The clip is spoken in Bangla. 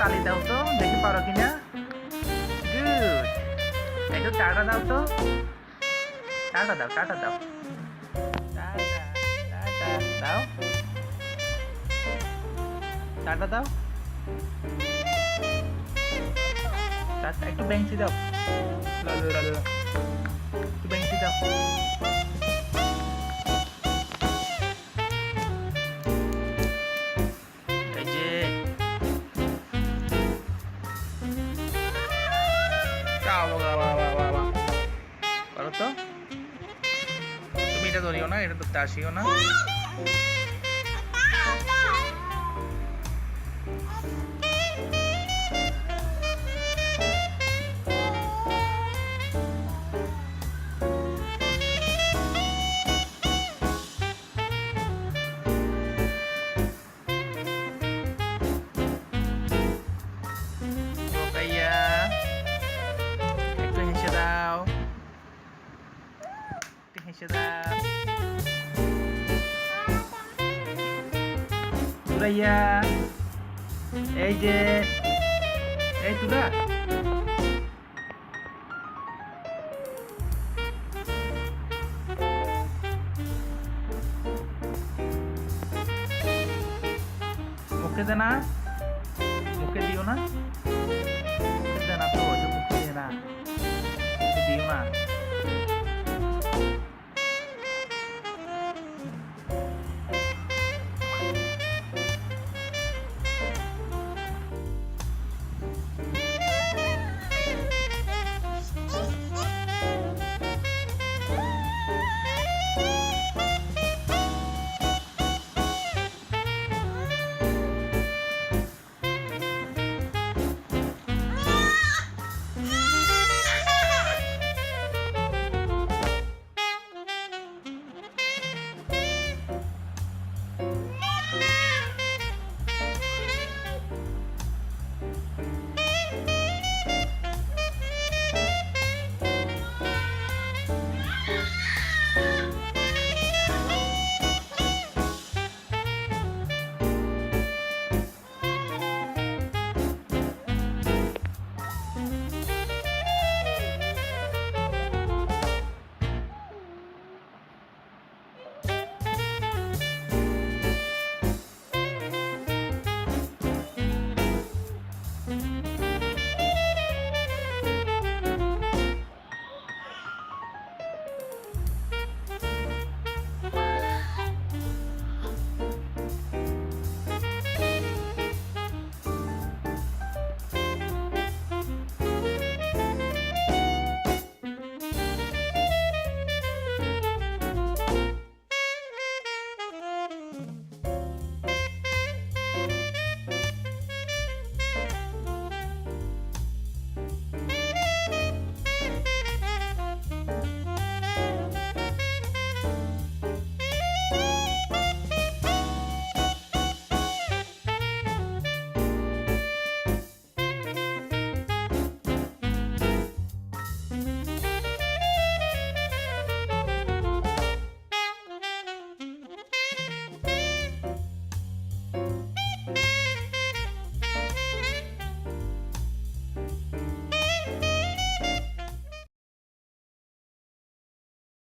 তালি দাও তো, দেখি পারো কিনা। গুড। একটু টাটা দাও তো, টাটা দাও, টাটা দাও, টাটা, টাটা দাও, টাটা দাও, টাটা। একটু বেঞ্চি দাও, লালু লালু, একটু বেঞ্চি দাও। এই যে পারো তো। তুমি এটা ধরিও না, এটা ধরতে আসিও না। রোকাইয়া, একটু হেসে দাও, একটু হেসে দাও। তুরাইয়া, এই যে, এই তুরা, মুখে দে না, মুখে দিও না, মুখে দে না তো, মুখে দিয়ে না, দিও না।